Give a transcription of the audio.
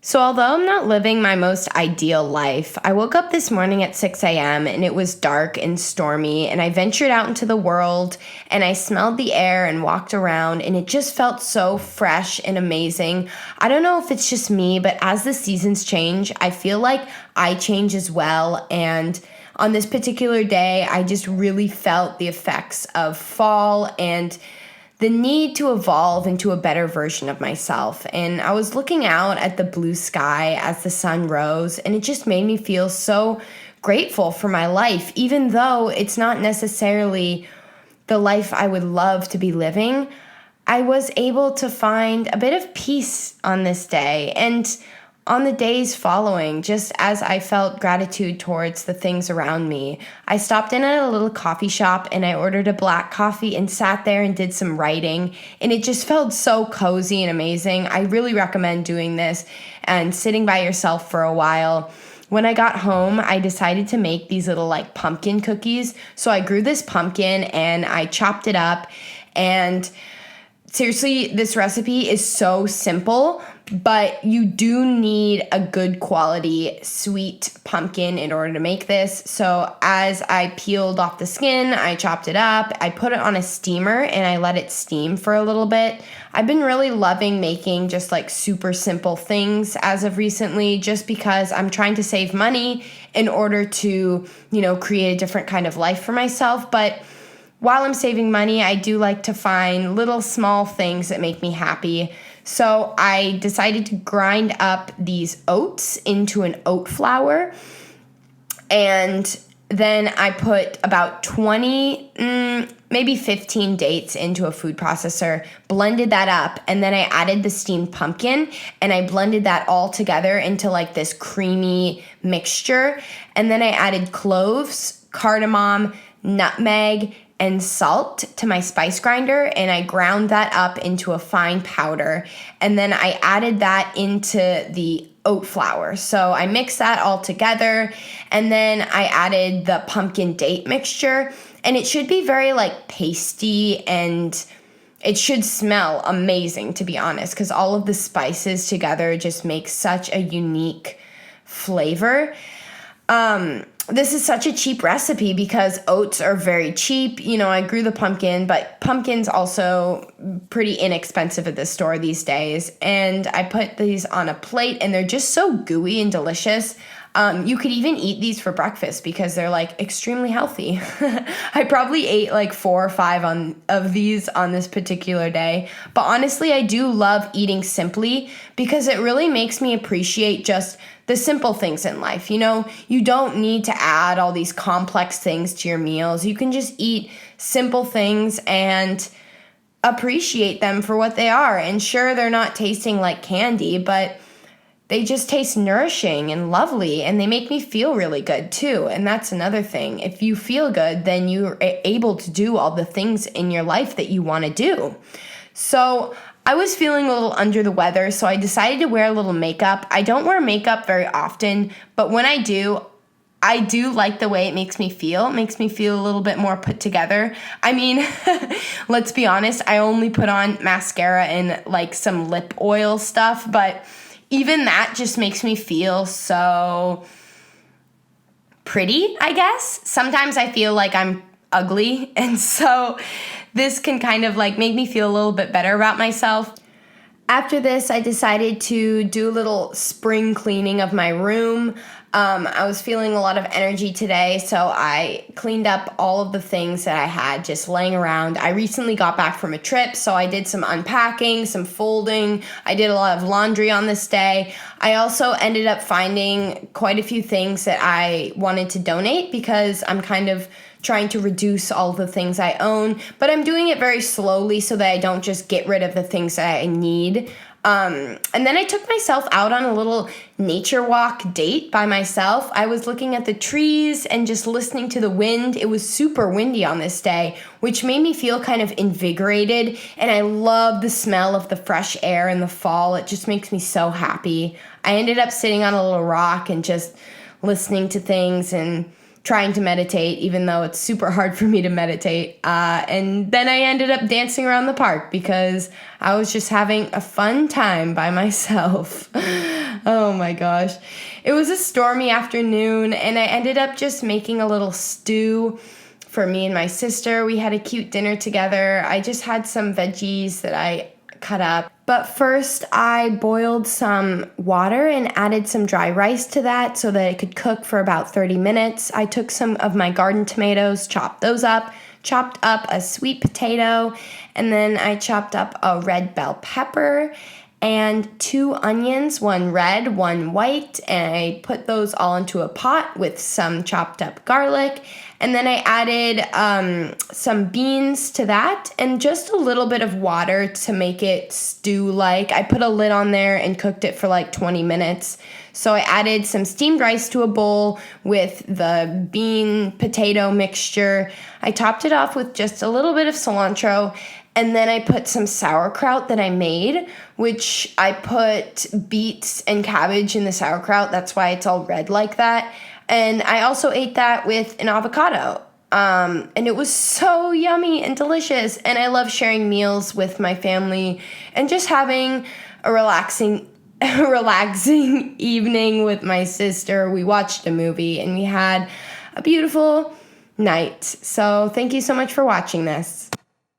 So, although I'm not living my most ideal life, I woke up this morning at 6 a.m. and it was dark and stormy, and I ventured out into the world and I smelled the air and walked around, and it just felt so fresh and amazing. I don't know if it's just me, but as the seasons change, I feel like I change as well. And on this particular day, I just really felt the effects of fall and the need to evolve into a better version of myself. And I was looking out at the blue sky as the sun rose, and it just made me feel so grateful for my life, even though it's not necessarily the life I would love to be living. I was able to find a bit of peace on this day and on the days following, just as I felt gratitude towards the things around me. I stopped in at a little coffee shop and I ordered a black coffee and sat there and did some writing, and it just felt so cozy and amazing. I really recommend doing this and sitting by yourself for a while. When I got home, I decided to make these little pumpkin cookies. So I grew this pumpkin and I chopped it up, and seriously, this recipe is so simple, but you do need a good quality sweet pumpkin in order to make this. So as I peeled off the skin, I chopped it up, I put it on a steamer, and I let it steam for a little bit. I've been really loving making just super simple things as of recently, just because I'm trying to save money in order to, create a different kind of life for myself. But while I'm saving money, I do like to find little small things that make me happy. So I decided to grind up these oats into an oat flour, and then I put about 20, maybe 15 dates into a food processor, blended that up, and then I added the steamed pumpkin, and I blended that all together into this creamy mixture. And then I added cloves, cardamom, nutmeg, and salt to my spice grinder, and I ground that up into a fine powder, and then I added that into the oat flour. So I mixed that all together, and then I added the pumpkin date mixture, and it should be very pasty, and it should smell amazing, to be honest, because all of the spices together just make such a unique flavor. This is such a cheap recipe because oats are very cheap. I grew the pumpkin, but pumpkin's also pretty inexpensive at the store these days. And I put these on a plate, and they're just so gooey and delicious. You could even eat these for breakfast because they're extremely healthy. I probably ate 4 or 5 of these on this particular day. But honestly, I do love eating simply because it really makes me appreciate just the simple things in life. You don't need to add all these complex things to your meals. You can just eat simple things and appreciate them for what they are. And sure, they're not tasting like candy, but they just taste nourishing and lovely, and they make me feel really good too. And that's another thing. If you feel good, then you're able to do all the things in your life that you want to do. So I was feeling a little under the weather, so I decided to wear a little makeup. I don't wear makeup very often, but when I do like the way it makes me feel. It makes me feel a little bit more put together. I mean, let's be honest, I only put on mascara and some lip oil stuff, but even that just makes me feel so pretty, I guess. Sometimes I feel like I'm ugly, and so this can kind of make me feel a little bit better about myself. After this, I decided to do a little spring cleaning of my room. I was feeling a lot of energy today, so I cleaned up all of the things that I had just laying around. I recently got back from a trip, so I did some unpacking, some folding. I did a lot of laundry on this day. I also ended up finding quite a few things that I wanted to donate because I'm kind of trying to reduce all the things I own, but I'm doing it very slowly so that I don't just get rid of the things that I need. And then I took myself out on a little nature walk date by myself. I was looking at the trees and just listening to the wind. It was super windy on this day, which made me feel kind of invigorated. And I love the smell of the fresh air in the fall. It just makes me so happy. I ended up sitting on a little rock and just listening to things and trying to meditate, even though it's super hard for me to meditate. And then I ended up dancing around the park because I was just having a fun time by myself. Oh my gosh. It was a stormy afternoon, and I ended up just making a little stew for me and my sister. We had a cute dinner together. I just had some veggies that I cut up. But first, I boiled some water and added some dry rice to that so that it could cook for about 30 minutes. I took some of my garden tomatoes, chopped those up, chopped up a sweet potato, and then I chopped up a red bell pepper and 2 onions, one red, one white, and I put those all into a pot with some chopped up garlic. And then I added some beans to that and just a little bit of water to make it stew-like. I put a lid on there and cooked it for like 20 minutes. So I added some steamed rice to a bowl with the bean potato mixture. I topped it off with just a little bit of cilantro. And then I put some sauerkraut that I made, which I put beets and cabbage in the sauerkraut. That's why it's all red like that. And I also ate that with an avocado. And it was so yummy and delicious. And I love sharing meals with my family and just having a relaxing evening with my sister. We watched a movie and we had a beautiful night. So thank you so much for watching this.